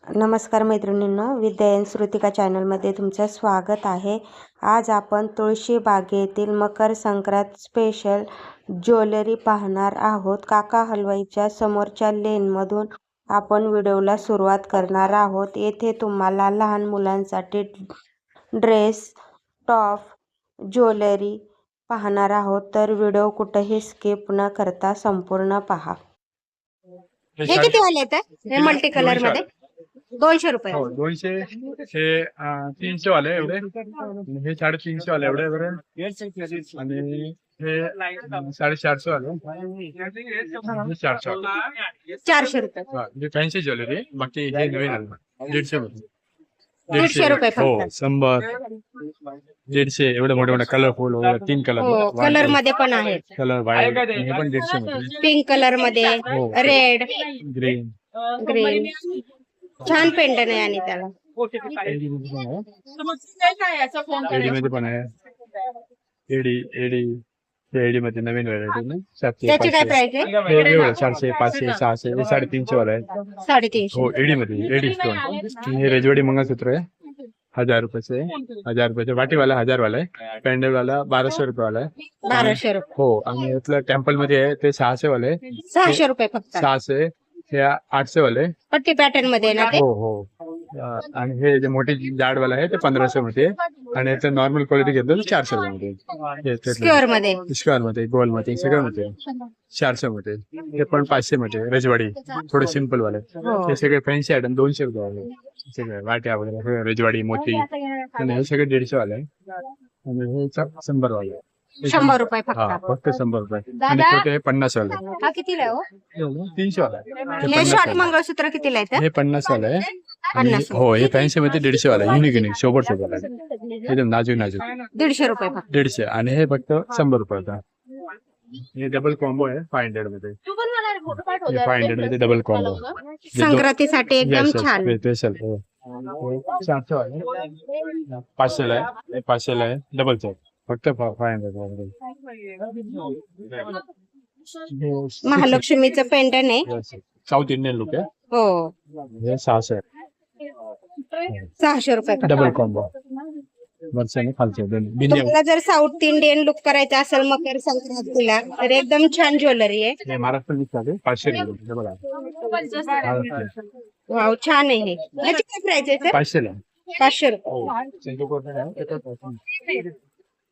नमस्कार मैत्रिणींनो, विद्या श्रुतिका चॅनलमध्ये तुमचं स्वागत आहे। आज आपण तुळशी बागेतील मकर संक्रांत स्पेशल ज्वेलरी पाहणार आहोत। काका हलवाईच्या समोरच्या लेनमधून आपण व्हिडिओला सुरुवात करणार आहोत। येथे तुम्हाला लहान मुलांसाठी ड्रेस, टॉप, ज्वेलरी पाहणार आहोत, तर व्हिडिओ कुठेही स्किप न करता संपूर्ण पहा। हे किती वाले आहेत? हे मल्टी कलर मध्ये 200 रुपये। हो 200 हे 300 वाले एवढे, हे 350 वाले एवढे बरे, आणि हे 450 वाले, हे 400 वाले, 400 रुपये। हे फॅन्सी ज्वेलरी। बाकी हे नवीन आलं 150 मध्ये, 150 रुपये हो फक्त। 100 150 एवढे मोठे मोठे कलरफुल वगैरे, 3 हो, कलर, कलर मध्ये पण आहेत। कलर व्हाईट, हे पण 150 मध्ये, पिंक कलर मध्ये, हो, रेड, ग्रीन, ग्रीन, छान पेंडन आहे। आणि त्याला एडी मध्ये पण आहे, एडी एडी एडी मध्ये नवीन व्हरायटी ना, 700 त्याची काय 500, प्राइस आहे? हे एवढं 400 500 600, हे 350 वाला आहे। 350। हो एडी मध्ये, एडी स्टोन। हे रेजवाडी मंगळसूत्र आहे, 1000 रुपयाचे, 1000 रुपयाचे। वाटीवाला 1000 वाला आहे, पॅन्डल वाला 1200 रुपये वाला आहे, 1200 रुपये। हो। आणि इथलं टेम्पल मध्ये आहे ते 600 वाले, 600 रुपये फक्त। 600, हे 800 वाले, पट्टी पॅटर्न मध्ये ना ते। हो हो। आणि हे जे मोठी जाडवाला आहे ते 1500 मध्ये, आणि याचं नॉर्मल क्वालिटी घेतलं तर 400 मध्ये, स्क्वेअर मध्ये, स्क्वेअर मध्ये, गोल मध्ये, सगळं मध्ये 400 मध्ये। हे पण 500 मध्ये रजवाडी, थोडे सिंपल वाले। हे सगळे फॅन्सी आयटम 200 रुपये वाले, सगळे वाट्या वगैरे, रजवाडी मोठी, आणि हे सगळे 150 वाले, आणि हे 100 वाले, 100 रुपये हा फक्त। फक्त 100 रुपये। आणि छोटे हे 50 वाले, हा कितीला आहे हो? 300 वाला, हे शॉर्ट मंगळसूत्र कितीला आहे? हे 50 वाला आहे, आणि 50। हो हे फॅन्सी मध्ये 150 वाला, युनिक युनिक सोबत सोबत आहे, एकदम नाजूक नाजूक, 150 रुपये फक्त। 150, आणि हे फक्त 100 रुपयाचा। हे डबल कॉम्बो आहे 500 मध्ये, हे 500 मध्ये डबल कॉम्बो, संक्रांतीसाठी एकदम छान। स्पेशल। 700 वाले, 500 ला आहे, हे 500 ला आहे, डबल चेक, फक्त 500 महालक्ष्मीचं पेंडन आहे, साऊथ इंडियन लुक आहे, हो, हे 600 600 रुपये फक्त। डबल कॉम्बो, वरच्याने खालचे बिंदी। तुम्हाला जर साऊथ इंडियन लुक करायचा असेल मकर संक्रांतीला, तर एकदम छान ज्वेलरी आहे। हे महाराष्ट्र लिस्ट 500 रुपये, बघा वाव, छान आहे हे। याची काय प्राइस आहे? 500 ला, 500 रुपये। हो सिंगापूर आहे,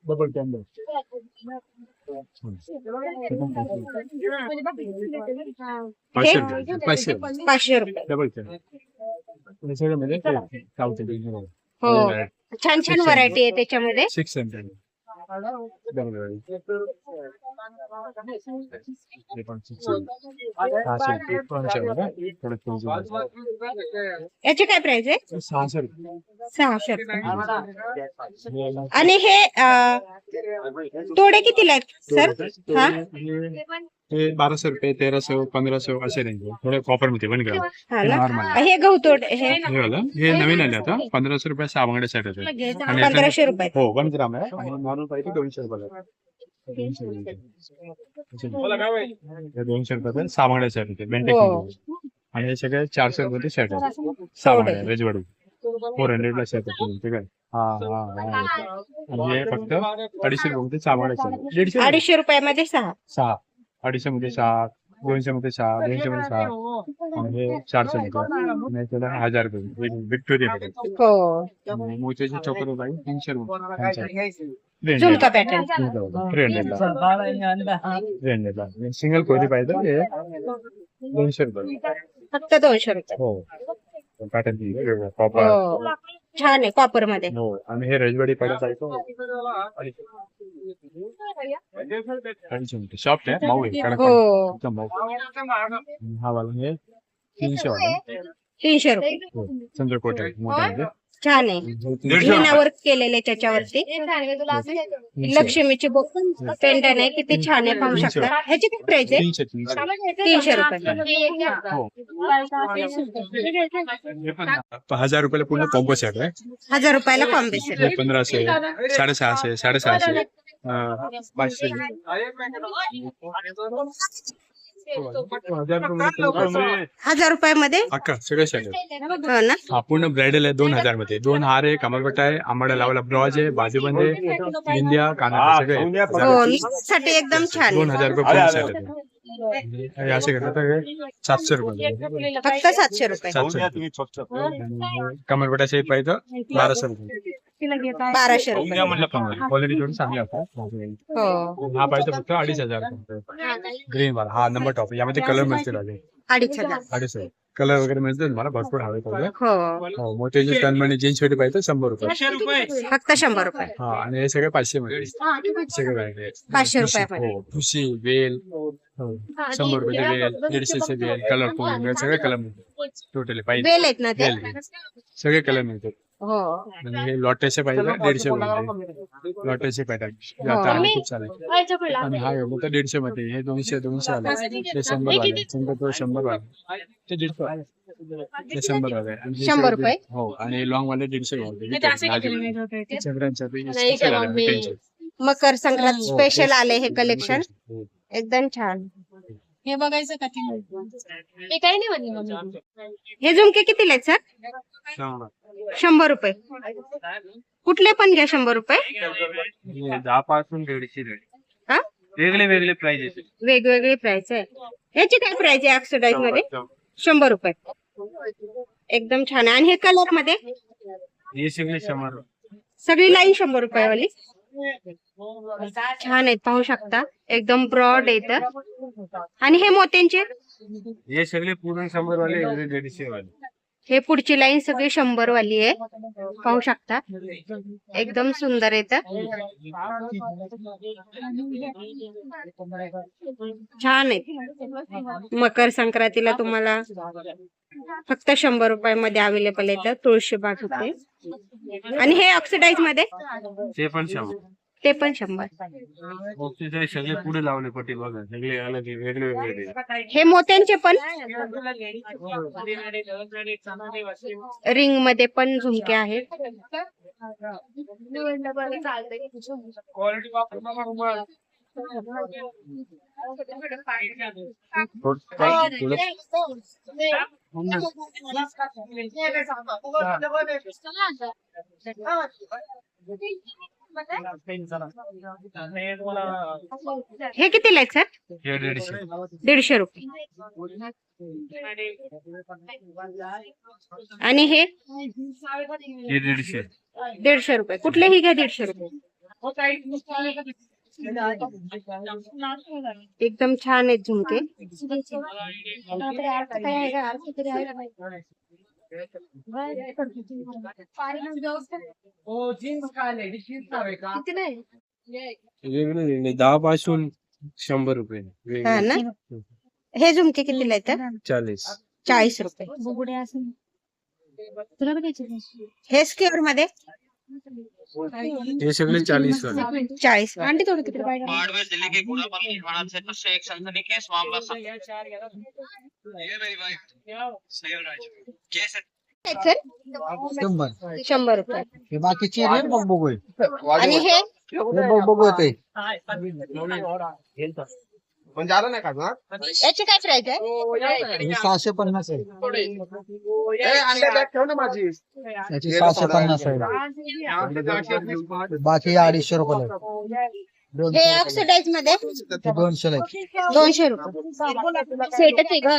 डबल कॉम्बो, 500 रुपये। डबल मध्ये साऊथ इंडियन, हो, छान छान व्हरायटी आहे त्याच्यामध्ये। 600 डबल, याची काय प्राइस आहे? 600 रुपये। 600 रुपये। आणि हे तोडे कितीला आहेत सर? हा, हे 1200 रुपये, 1300, 1500 असे रेंज, थोडे कॉपर मध्ये 1 ग्राम, हा हे ना? नॉर्मल। हे गहू तोड, हे हे वाला, हे नवीन आले आता 1500 रुपये 6 बांगड्या सेट आहे, आणि 1500 रुपये। हो 1 ग्राम आहे, आणि नॉर्मल पाहिजे 200 रुपये, 200 रुपये, 6 बांगड्या सेट होते बेंटेक, हो, आणि हे सगळे 400 रुपये सेट आहे, 6 बांगड्या रेजवाडी 400 ला सेट होते, ठीक आहे। हा हा हा, आणि हे फक्त 250 रुपये 6 बांगड्या सेट, 250 रुपयामध्ये 6। 6, 250 मध्ये 6, 200 मध्ये 6, 200 मध्ये 6, आणि हे 400 मध्ये, आणि त्याला 1000 रुपये विक्टोरिया मध्ये, हो, मोत्याची चोकर बाई 300 रुपये, झुमका पॅटर्न। 300 सिंगल कोयरी पाहिजे हे 200 रुपये, फक्त 200 रुपये। हो पॅटर्न कॉपर, हो, छान आहे कॉपर मध्ये। हो। आणि हे रजवाडी पाहिजे शॉप आहे, माऊ आहे, कडक हो, एकदम माऊ। हा वाला हे 300 वाला, 300 रुपये। हो चंद्रकोट आहे मोठ्यामध्ये, छान आहे, वर्क केलेले त्याच्यावरती। लक्ष्मीची पेंडन आहे, किती छान आहे, पाहू शकता। ह्याची काय प्राइस आहे? 300 रुपये। हो 1000 रुपयाला पूर्ण कॉम्बो सेट आहे, 1000 रुपयाला कॉम्बिनेशन। 1500, 650, 650, 500, 1000 रुपयामध्ये अक्का सगळे सेट हो ना. हा पूर्ण ब्रायडल आहे 2000 मध्ये. 2 हार आहे, कमरपट्टा आहे, आंबाडा लावला ब्रॉज आहे, बाजूबंद आहे, बिंदिया काना सगळे हो साठी एकदम छान 2000 रुपये पूर्ण सेट आहे. हे असे घेतलं तर 700 रुपये फक्त 700 रुपये. 700 कमरपट्टाचे पाहिजे 1200 रुपये 1200 रुपये क्वालिटी थोडी चांगली होता. हो हा पाहिजे फक्त 2500 ग्रीन वाला. हा नंबर टॉप. यामध्ये कलर मिळतील आले 2500. 2500 कलर वगैरे मिळतील तुम्हाला भरपूर हवे पाहिजे. हो हो मोठे तनमणी जीन्स पेटी पाहिजे 100 रुपये. फक्त 100 रुपये. हा आणि हे सगळे 500 मध्ये सगळे पाहिजे 500 रुपयामध्ये. हो ठुशी वेल 100 रुपये वेल 150 वेल कलरफुल सगळे कलर मिळतात टोटली पाहिजे. वेल आहेत ना ते. वेल सगळे कलर मिळतात. हो आणि हे लॉटेचे पाहिजे 150 मध्ये लॉटेचे पॅटर्न खूप चालेल. आणि हा मोठा 150 मध्ये. हे 200 आले ते 100 वाले. 100 वाले ते 150 वाले ते 100 वाले. आणि 100 रुपये. हो आणि लॉंग वाले 150 वाले. सगळ्यांच्या मकर संक्रांत स्पेशल आले हे कलेक्शन एकदम छान. हे बघायचं का ते काही नाही म्हणे मम्मी. हे झुमके कितीला आहेत सर? 100 रुपये. कुठले पण घ्या 100 रुपये. 10 पासून 150 हा? वेगळे प्राइस वेगवेगळी प्राइस आहे. ह्याची काय प्राइस आहे ऑक्सिडाइज मध्ये? 100 रुपये. एकदम छान आहे. आणि हे कलर मध्ये हे सगळे 100 सगळी लाईन 100 रुपये वाली छान आहेत. पाहू शकता एकदम ब्रॉड येत. आणि हे मोत्यांचे हे सगळे पूर्ण 100 वाले 150 वाले. हे पुढची लाईन सगळी 100 वाली आहे. पाहू शकता एकदम सुंदर येत. छान आहेत. मकर संक्रांतीला तुम्हाला फक्त 100 रुपयामध्ये अवेलेबल येतं तुळशीबाग होते. आणि हे ऑक्सिडाइज मध्ये ते पण 100. ते पण 100. सगळे पुढे लावले पट्टी बघा सगळे अलग वेगळे. हे मोत्यांचे पण रिंग मध्ये पण झुमके आहेत. हे कितीला आहेत सर? 150 रुपये. आणि हे 150 रुपये. कुठलेही घ्या 150 रुपये. एकदम छान आहेत झुमके. वेगळे 10 पासून 100 रुपये. हा ना. हे झुमके कितीला आहेत? 40 रुपये. हे स्क्वेअर मध्ये हे सगळे 40 वाले. 40 आंटी थोडं तिकडे बाहेर. बाड़मेर जिले के गुड़ापल थाना क्षेत्र से एक सनसनीखेज मामला सामने ये मेरी वाइफ कैसे 100 रुपये. बाकीची बघ आणि हे म्हणजे आलं नाही का याची काय प्राइस आहे? 650 आहे. ठेव ना माझी. याची 650 आहे. बाकी 250 रुपये. हे ऑक्सिडाइज मध्ये 200 आहे. 200 रुपये. सेटच आहे ग.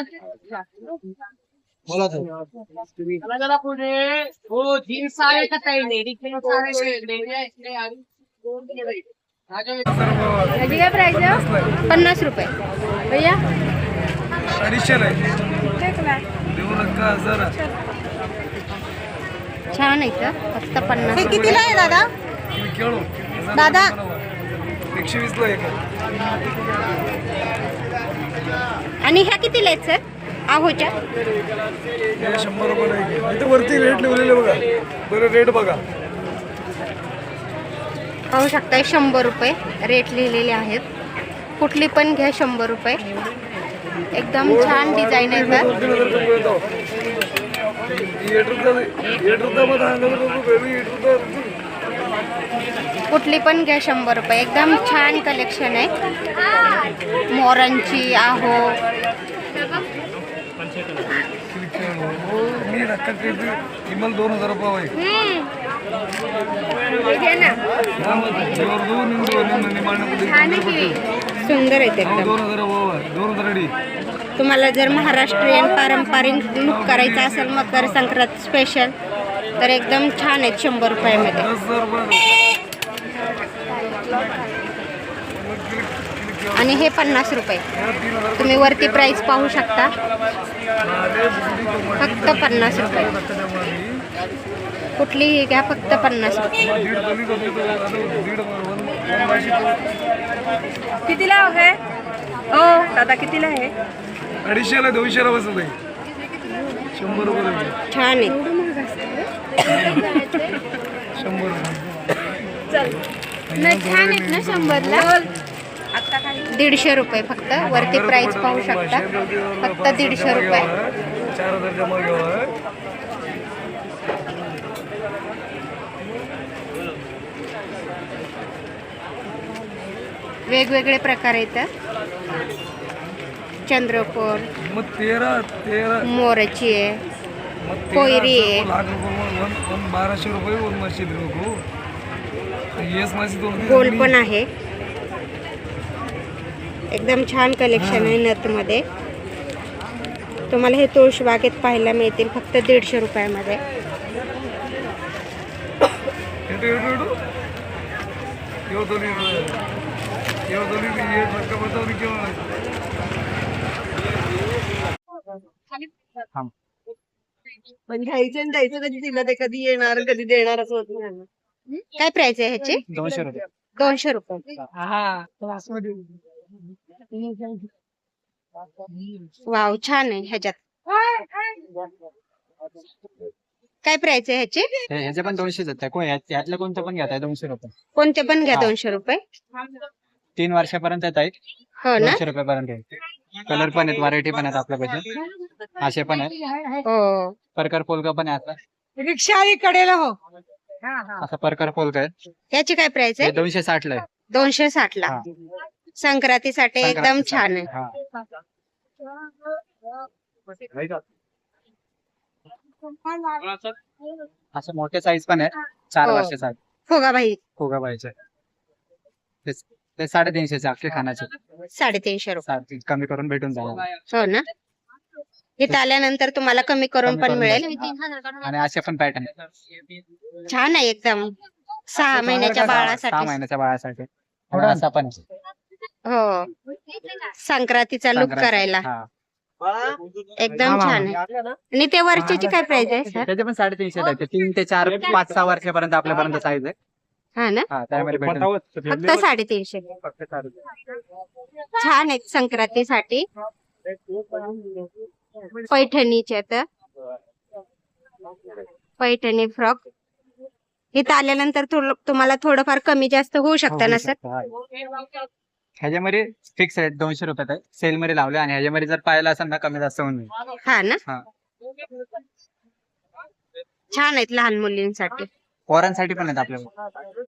बोला तर. याची काय प्राइस आहे? 50 रुपये. भैया 250 छान आहे का? फक्त 50. हे कितीला आहे दादा? दादा 120 ला एक. आणि ह्या कितीला आहेत सर? आहोच्या 100 रुपये. इथे वरती रेट लिहिलेले बघा. बरं रेट बघा. पाहू शकता 100 रुपये रेट लिहिलेले आहेत. कुठली पण घ्या 100 रुपये. एकदम छान डिझाईन आहे सर. 8 रुपये कुठली पण घ्या 100 रुपये. एकदम छान कलेक्शन आहे. मोरांची आहो. मी रक्कत करते किंमत 2000 रुपये होय. हे घे ना. सुंदर आहे ते एकदम. 2000 रुपये 2000 अडी. तुम्हाला जर महाराष्ट्रीयन पारंपरिक लुक करायचा असेल मकर संक्रांत स्पेशल तर एकदम छान आहेत 100 रुपयामध्ये. 10,000 रुपये. आणि हे 50 रुपये. तुम्ही वरती प्राइस पाहू शकता. फक्त 50 रुपये. कुठलीही घ्या फक्त 50 रुपये. कितीला आहे ओ दादा कितीला आहे? 250ला 200ला बसत आहे. 100 रुपये. छान आहे. 100 रुपये. नाही छान आहेत ना 100ला. 150 रुपये फक्त. वरती प्राइस पाहू शकता. फक्त 150 रुपये. 4000 जमा घ्यावा. वेगवेगळे प्रकार आहेत. चंद्रकोर, मग 13 मोराची आहे, मग 13 कोयरी आहे. लाख रुपये 1200 रुपये वन मशीन लोको. येस मासी तो गोल्ड पण आहे. एकदम छान कलेक्शन आहे नथमध्ये. तुम्हाला हे तुळशी बागेत पाहायला मिळतील फक्त 150 रुपयामध्ये. पण घ्यायचं आणि द्यायचं कधी दिलं ते कधी येणार कधी देणार असं होत नाही. काय प्राइस आहे ह्याची? 200 रुपये. 200 रुपये. वाव छान आहे. ह्याच्यात काय प्राइस आहे ह्याची? ह्याचे पण 200 आहेत. यातलं कोणतं पण घेताय 200 रुपये. कोणते पण घ्या 200 रुपये. 3 वर्षापर्यंत येत आहेत. हो ना. 200 रुपयापर्यंत आहे. कलर पण आहेत, व्हरायटी पण आहेत आपल्याकडे. असे पण आहेत. हो. परकर पोलका पण आहे आता. रिक्षा कडेला हो. असा परकर पोलका आहे. याची काय प्राइस आहे? 260 ला आहे. 260 ला. हा. संक्रांतीसाठी एकदम छान आहे. हा. असे मोठे साईज पण आहे. 4 हो. वर्षाचा आहे. हो का भाई? फुगा पाहिजे. ते 350 अख्खे खाण्याचे. 350 रुपये. कमी करून भेटून जाणार. हो ना. इथं आल्यानंतर तुम्हाला कमी करून कमी पण करून मिळेल. भेटेल. आणि असे पण पॅटर्न छान आहे एकदम. 6 महिन्याच्या 6 बाळासाठी. महिन्याच्या बाळासाठी. आणि असा पण आहे. हो. संक्रांतीचा लुक संक्रांत. करायला हा. एकदम छान आहे. आणि ते वरच्याची काय प्राइस आहे सर? त्याचे पण 350 आहेत. 3 ते 4 5-6 वर्षापर्यंत आपल्यापर्यंत साईज आहे. हा ना. हा, त्यामध्ये भेटेल. फक्त 350. फक्त 4. छान आहेत संक्रांतीसाठी. पैठणीचे तर पैठणी फ्रॉक. इथं आल्यानंतर तुम्हाला थोडंफार कमी जास्त होऊ शकतं ना सर? ह्याच्यामध्ये फिक्स रेट 200 रुपयात आहे. सेल मध्ये लावले आणि ह्याच्यामध्ये जर पाहिलं असेल ना कमी जास्त होऊन जाईल. हा ना. हा. छान आहेत लहान मुलींसाठी. पोरांसाठी पण आहेत आपल्याकडे.